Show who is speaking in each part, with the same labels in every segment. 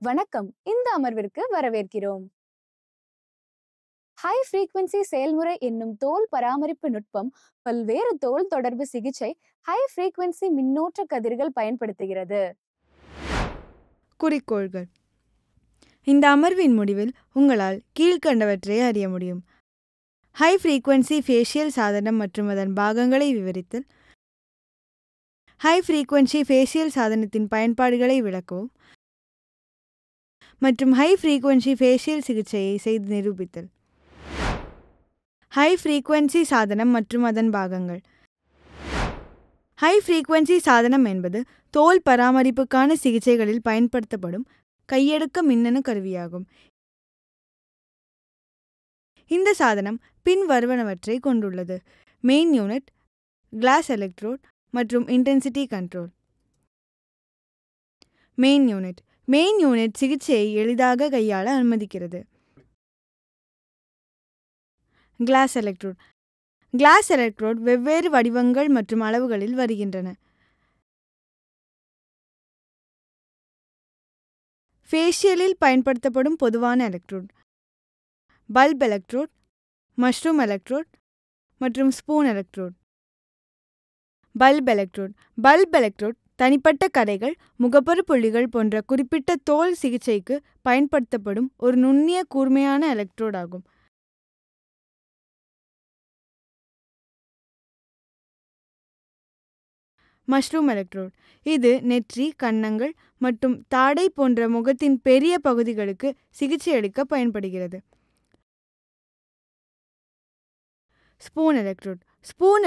Speaker 1: வணக்கம். இந்த அமர்விற்கு வரவேற்கிறோம். ஹை ஃப்ரீக்வன்சி செயல்முறை என்னும் தோல் பராமரிப்பு நுட்பம் பல்வேறு தோல் தொடர்பு சிகிச்சை ஹை ஃப்ரீக்வன்சி மின்னோட்ட கதிர்கள் பயன்படுத்துகிறது.
Speaker 2: குறிக்கோள்கள். இந்த அமர்வின் முடிவில் உங்களால் கீழ்க்கண்டவற்றை அறிய முடியும். ஹை ஃப்ரீக்வன்சி ஃபேஷியல் சாதனம் மற்றும் அதன் பாகங்களை விவரித்தல், ஹை ஃப்ரீக்வன்சி ஃபேஷியல் சாதனத்தின் பயன்பாடுகளை விளக்கவும் மற்றும் ஹை ஃப்ரீக்வன்சி ஃபேஷியல் சிகிச்சையை செய்து நிரூபித்தல். ஹை ஃப்ரீக்வன்சி சாதனம் மற்றும் அதன் பாகங்கள். ஹை ஃப்ரீக்வன்சி சாதனம் என்பது தோல் பராமரிப்புக்கான சிகிச்சைகளில் பயன்படுத்தப்படும் கையடக்க மின்னணு கருவியாகும். இந்த சாதனம் பின்வருவனவற்றை கொண்டுள்ளது: மெயின் யூனிட், கிளாஸ் எலக்ட்ரோட் மற்றும் இன்டென்சிட்டி கண்ட்ரோல். மெயின் யூனிட் சிகிச்சையை எளிதாக கையாள அனுமதிக்கிறது. கிளாஸ் எலக்ட்ரோட் வெவ்வேறு வடிவங்கள் மற்றும் அளவுகளில் வருகின்றன. ஃபேஷியலில் பயன்படுத்தப்படும் பொதுவான electrode: bulb electrode, mushroom electrode மற்றும் ஸ்பூன் எலக்ட்ரோட். பல்ப் எலக்ட்ரோட் தனிப்பட்ட கரைகள், முகப்பரு புள்ளிகள் போன்ற குறிப்பிட்ட தோல் சிகிச்சைக்கு பயன்படுத்தப்படும் ஒரு நுண்ணிய கூர்மையான எலக்ட்ரோட் ஆகும். மஷ்ரூம் எலக்ட்ரோட் இது நெற்றி, கன்னங்கள் மற்றும் தாடை போன்ற முகத்தின் பெரிய பகுதிகளுக்கு சிகிச்சையளிக்க பயன்படுகிறது. ஸ்பூன்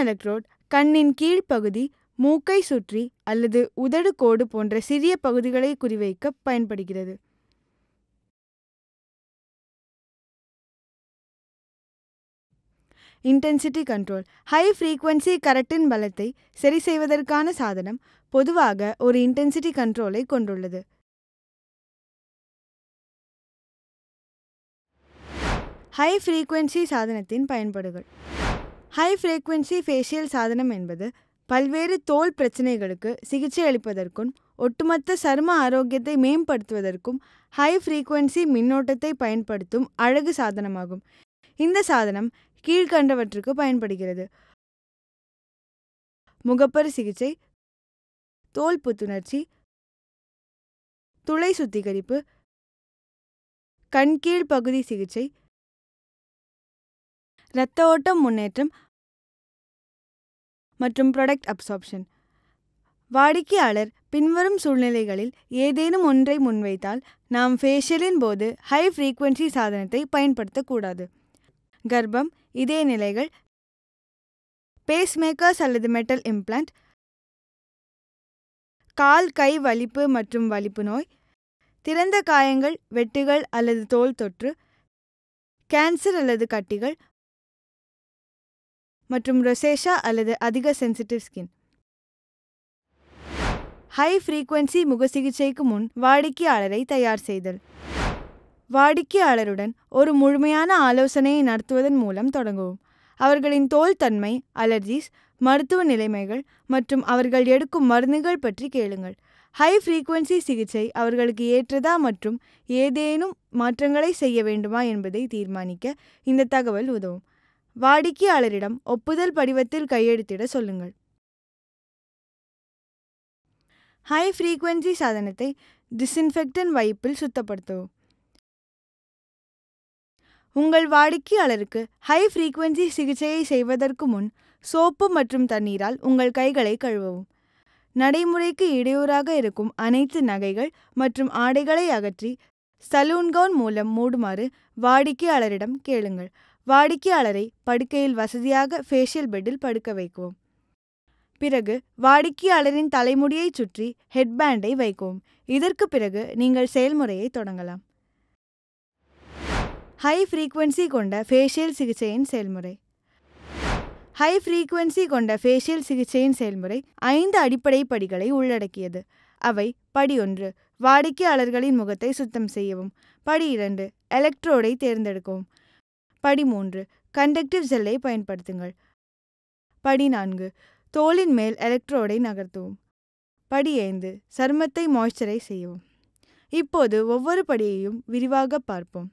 Speaker 2: எலக்ட்ரோட் கண்ணின் கீழ்ப்பகுதி, மூக்கை சுற்றி அல்லது உதடு கோடு போன்ற சிறிய பகுதிகளை குறிவைக்க பயன்படுகிறது. இன்டென்சிட்டி கண்ட்ரோல் ஹை ஃப்ரீக்வன்சி கரட்டின் பலத்தை சரி செய்வதற்கான சாதனம் பொதுவாக ஒரு இன்டென்சிட்டி கண்ட்ரோலை கொண்டுள்ளது. ஹை ஃப்ரீக்வன்சி சாதனத்தின் பயன்பாடுகள். ஹை ஃப்ரீக்வன்சி ஃபேஷியல் சாதனம் என்பது பல்வேறு தோல் பிரச்சினைகளுக்கு சிகிச்சை அளிப்பதற்கும் ஒட்டுமொத்த சரும ஆரோக்கியத்தை மேம்படுத்துவதற்கும் ஹை ஃப்ரீக்வன்சி மின்னோட்டத்தை பயன்படுத்தும் அழகு சாதனமாகும். இந்த சாதனம் கீழ்கண்டவற்றுக்கு பயன்படுகிறது: முகப்பரு சிகிச்சை, தோல் புத்துணர்ச்சி, துளை சுத்திகரிப்பு, கண்கீழ் பகுதி சிகிச்சை, இரத்த ஓட்டம் முன்னேற்றம் மற்றும் ப்ராடக்ட் அப்சார்ப்ஷன். வாடிக்கையாளர் பின்வரும் சூழ்நிலைகளில் ஏதேனும் ஒன்றை முன்வைத்தால் நாம் ஃபேஷியலின் போது ஹை ஃப்ரீக்வன்சி சாதனத்தை பயன்படுத்தக்கூடாது: கர்ப்பம், இதய நிலைகள், பேஸ்மேக்கர்ஸ் அல்லது மெட்டல் இம்ப்ளான்ட், கால் கை வலிப்பு மற்றும் வலிப்பு நோய், திறந்த காயங்கள், வெட்டுகள் அல்லது தோல் தொற்று, கேன்சர் அல்லது கட்டிகள் மற்றும் ரொசேஷா அல்லது அதிக சென்சிட்டிவ் ஸ்கின். ஹை ஃப்ரீக்வன்சி முக சிகிச்சைக்கு முன் வாடிக்கையாளரை தயார் செய்தல். வாடிக்கையாளருடன் ஒரு முழுமையான ஆலோசனையை நடத்துவதன் மூலம் தொடங்கவும். அவர்களின் தோல் தன்மை, அலர்ஜிஸ், மருத்துவ நிலைமைகள் மற்றும் அவர்கள் எடுக்கும் மருந்துகள் பற்றி கேளுங்கள். ஹை ஃப்ரீக்வன்சி சிகிச்சை அவர்களுக்கு ஏற்றதா மற்றும் ஏதேனும் மாற்றங்களை செய்ய வேண்டுமா என்பதை தீர்மானிக்க இந்த தகவல் உதவும். வாடிக்கையாளரிடம் ஒப்புதல் படிவத்தில் கையெழுத்திட சொல்லுங்கள். ஹை ஃப்ரீக்வன்சி சாதனத்தை டிஸ்இன்ஃபெக்டன்ட் வைப்பில் சுத்தப்படுத்தவும். உங்கள் வாடிக்கையாளருக்கு ஹை ஃப்ரீக்வன்சி சிகிச்சையை செய்வதற்கு முன் சோப்பு மற்றும் தண்ணீரால் உங்கள் கைகளை கழுவவும். நடைமுறைக்கு இடையூறாக இருக்கும் அனைத்து நகைகள் மற்றும் ஆடைகளை அகற்றி சலூன் கவுன் மூலம் மூடுமாறு வாடிக்கையாளரிடம் கேளுங்கள். வாடிக்கையாளரை படுக்கையில் வசதியாக ஃபேஷியல் பெட்டில் படுக்க வைக்கவும். பிறகு வாடிக்கையாளரின் தலைமுடியை சுற்றி ஹெட்பேண்டை வைக்கவும். இதற்கு பிறகு நீங்கள் செயல்முறையை தொடங்கலாம். ஹை ஃப்ரீக்வன்சி கொண்ட ஃபேஷியல் சிகிச்சையின் செயல்முறை. ஹை ஃப்ரீக்வன்சி கொண்ட ஃபேஷியல் சிகிச்சையின் செயல்முறை 5 அடிப்படை படிகளை உள்ளடக்கியது. அவை: படி 1, வாடிக்கையாளர்களின் முகத்தை சுத்தம் செய்யவும். படி 2, எலக்ட்ரோடை தேர்ந்தெடுக்கவும். படி 3, கண்டக்டிவ் ஜெல்லை பயன்படுத்துங்கள். படி 4, தோலின் மேல் எலக்ட்ரோடை நகர்த்தவும். படி 5, சருமத்தை மாய்ஸ்சரைஸ் செய்யவும். இப்போது ஒவ்வொரு படியையும் விரிவாக பார்ப்போம்.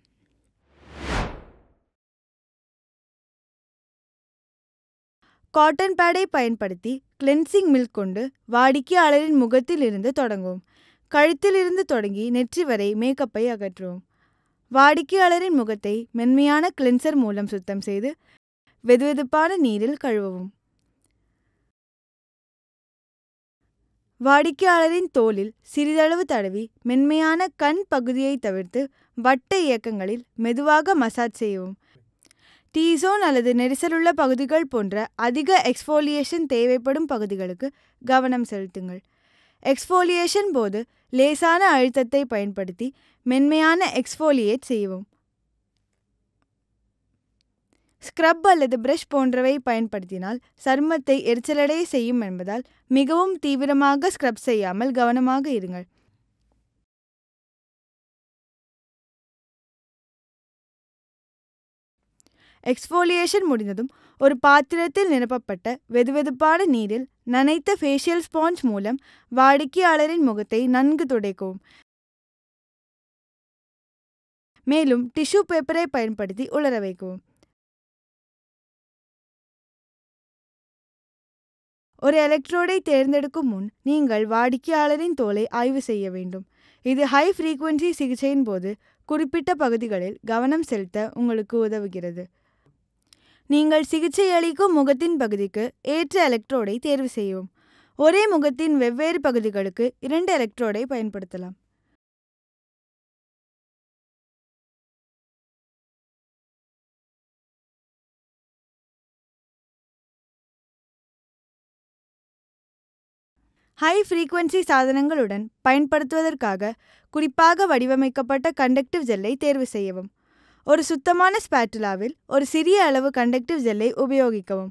Speaker 2: காட்டன் பேடை பயன்படுத்தி கிளென்சிங் மில்க் கொண்டு வாடிக்கையாளரின் முகத்தில் இருந்து தொடங்குவோம். கழுத்திலிருந்து தொடங்கி நெற்றி வரை மேக்கப்பை அகற்றுவோம். வாடிக்கையாளரின் முகத்தை மென்மையான கிளென்சர் மூலம் சுத்தம் செய்து வெதுவெதுப்பான நீரில் கழுவவும். வாடிக்கையாளரின் தோலில் சிறிதளவு தடவி மென்மையான கண் பகுதியை தவிர்த்து வட்ட இயக்கங்களில் மெதுவாக மசாஜ் செய்யவும். டீசோன் அல்லது நெரிசலுள்ள பகுதிகள் போன்ற அதிக எக்ஸ்ஃபோலியேஷன் தேவைப்படும் பகுதிகளுக்கு கவனம் செலுத்துங்கள். எக்ஸ்ஃபோலியேஷன் போது லேசான அழுத்தத்தை பயன்படுத்தி மென்மையான எக்ஸ்ஃபோலியேட் செய்யவும். ஸ்க்ரப் அல்லது பிரஷ் போன்றவை பயன்படுத்தினால் சருமத்தை எரிச்சலடைய செய்யும் என்பதால் மிகவும் தீவிரமாக ஸ்க்ரப் செய்யாமல் கவனமாக இருங்கள். எக்ஸ்ஃபோலியேஷன் முடிந்ததும் ஒரு பாத்திரத்தில் நிரப்பப்பட்ட வெதுவெதுப்பான நீரில் நனைத்த ஃபேஷியல் ஸ்பாஞ்ச் மூலம் வாடிக்கையாளரின் முகத்தை நன்கு துடைக்கவும். மேலும் டிஷ்யூ பேப்பரை பயன்படுத்தி உலர வைக்கவும். ஒரு எலக்ட்ரோடை தேர்ந்தெடுக்கும் முன் நீங்கள் வாடிக்கையாளரின் தோலை ஆய்வு செய்ய வேண்டும். இது ஹை ஃப்ரீக்வன்சி சிகிச்சையின் போது குறிப்பிட்ட பகுதிகளில் கவனம் செலுத்த உங்களுக்கு உதவுகிறது. நீங்கள் சிகிச்சை அளிக்கும் முகத்தின் பகுதிக்கு ஏற்ற எலக்ட்ரோடை தேர்வு செய்யவும். ஒரே முகத்தின் வெவ்வேறு பகுதிகளுக்கு 2 எலக்ட்ரோடை பயன்படுத்தலாம். ஹை ஃப்ரீக்வன்சி சாதனங்களுடன் பயன்படுத்துவதற்காக குறிப்பாக வடிவமைக்கப்பட்ட கண்டக்டிவ் ஜெல்லை தேர்வு செய்யவும். ஒரு சுத்தமான ஸ்பேட்டுலாவில் ஒரு சிறிய அளவு கண்டக்டிவ் ஜெல்லை உபயோகிக்கவும்.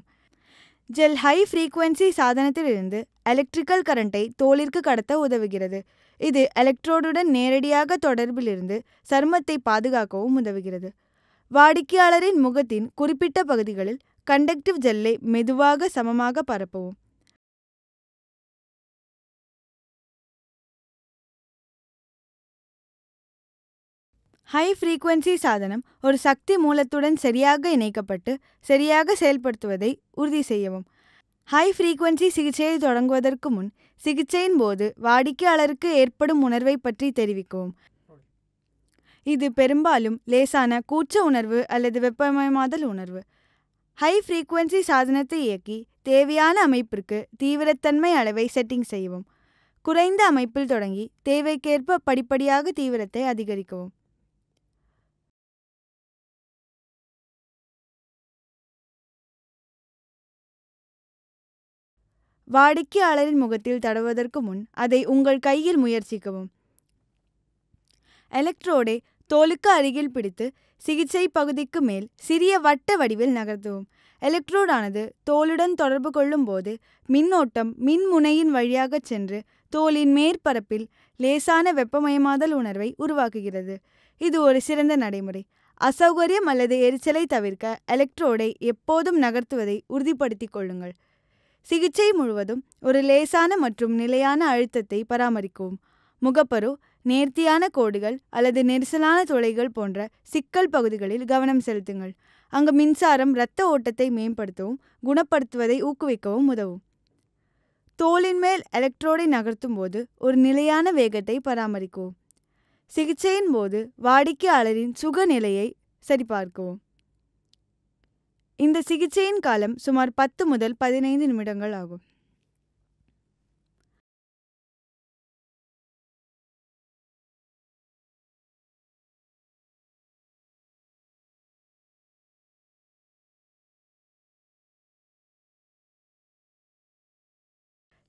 Speaker 2: ஜெல் ஹை ஃப்ரீக்வன்சி சாதனத்திலிருந்து எலக்ட்ரிக்கல் கரண்ட்டை தோலிற்கு கடத்த உதவுகிறது. இது எலக்ட்ரோடுடன் நேரடியாக தொடர்பிலிருந்து சருமத்தை பாதுகாக்கவும் உதவுகிறது. வாடிக்கையாளரின் முகத்தின் குறிப்பிட்ட பகுதிகளில் கண்டக்டிவ் ஜெல்லை மெதுவாக சமமாக பரப்பவும். ஹை ஃப்ரீக்வன்சி சாதனம் ஒரு சக்தி மூலத்துடன் சரியாக இணைக்கப்பட்டு சரியாக செயல்படுத்துவதை உறுதி செய்யவும். ஹை ஃப்ரீக்வன்சி சிகிச்சையை தொடங்குவதற்கு முன் சிகிச்சையின் போது வாடிக்கையாளருக்கு ஏற்படும் உணர்வை பற்றி தெரிவிக்கவும். இது பெரும்பாலும் லேசான கூச்ச உணர்வு அல்லது வெப்பமயமாதல் உணர்வு. ஹை ஃப்ரீக்வன்சி சாதனத்தை இயக்கி தேவையான அமைப்பிற்கு தீவிரத்தன்மை அளவை செட்டிங் செய்யவும். குறைந்த அமைப்பில் தொடங்கி தேவைக்கேற்ப படிப்படியாக தீவிரத்தை அதிகரிக்கவும். வாடிக்கையாளரின் முகத்தில் தடவுவதற்கு முன் அதை உங்கள் கையில் முயற்சிக்கவும். எலக்ட்ரோடை தோலுக்கு அருகில் பிடித்து சிகிச்சை பகுதிக்கு மேல் சிறிய வட்ட வடிவில் நகர்த்தவும். எலக்ட்ரோடானது தோலுடன் தொடர்பு கொள்ளும் போது மின்னோட்டம் மின்முனையின் வழியாக சென்று தோலின் மேற்பரப்பில் லேசான வெப்பமயமாதல் உணர்வை உருவாக்குகிறது. இது ஒரு சிறந்த நடைமுறை. அசௌகரியம் அல்லது எரிச்சலை தவிர்க்க எலக்ட்ரோடை எப்போதும் நகர்த்துவதை உறுதிப்படுத்திக் கொள்ளுங்கள். சிகிச்சை முழுவதும் ஒரு லேசான மற்றும் நிலையான அழுத்தத்தை பராமரிக்கவும். முகப்பரு, நேர்த்தியான கோடுகள் அல்லது நெரிசலான துளைகள் போன்ற சிக்கல் பகுதிகளில் கவனம் செலுத்துங்கள். அங்கு மின்சாரம் இரத்த ஓட்டத்தை மேம்படுத்தவும் குணப்படுத்துவதை ஊக்குவிக்கவும் உதவும். தோலின் மேல் எலக்ட்ரோடை நகர்த்தும் போது ஒரு நிலையான வேகத்தை பராமரிக்கவும். சிகிச்சையின் போது வாடிக்கையாளரின் சுகநிலையை சரிபார்க்கவும். இந்த சிகிச்சையின் காலம் சுமார் 10 முதல் 15 நிமிடங்கள் ஆகும்.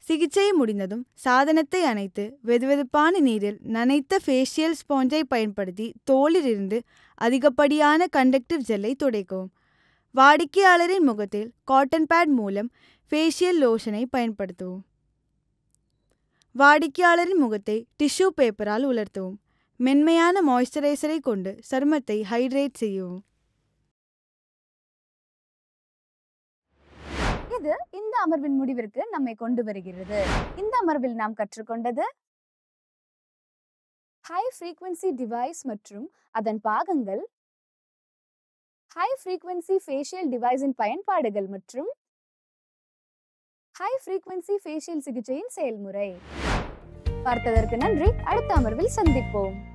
Speaker 2: சிகிச்சை முடிந்ததும் சாதனத்தை அணைத்து வெதுவெதுப்பான நீரில் நனைத்த ஃபேஷியல் ஸ்பாஞ்சை பயன்படுத்தி தோலிலிருந்து அதிகப்படியான கண்டக்டிவ் ஜெல்லை துடைக்கவும். வாடிக்கையாளரின் முகத்தில் காட்டன் பேட் மூலம் ஃபேஷியல் லோஷனை பயன்படுத்தவும். வாடிக்கையாளரின் முகத்தை டிஷ்யூ பேப்பரால் உலர்த்தவும். மென்மையான மாய்ஸ்சரைசரை கொண்டு சருமத்தை ஹைட்ரேட் செய்யவும்.
Speaker 1: இது இந்த அமர்வின் முடிவிற்கு நம்மை கொண்டு வருகிறது. இந்த அமர்வில் நாம் கற்றுக்கொண்டது ஹை ஃப்ரீக்வன்சி டிவைஸ் மற்றும் அதன் பாகங்கள், ஹை ஃப்ரீக்வன்சி ஃபேஷியல் டிவைஸின் பயன்பாடுகள் மற்றும் ஹை ஃப்ரீக்வன்சி ஃபேஷியல் சிகிச்சையின் செயல்முறை. பார்த்ததற்கு நன்றி. அடுத்த அமர்வில் சந்திப்போம்.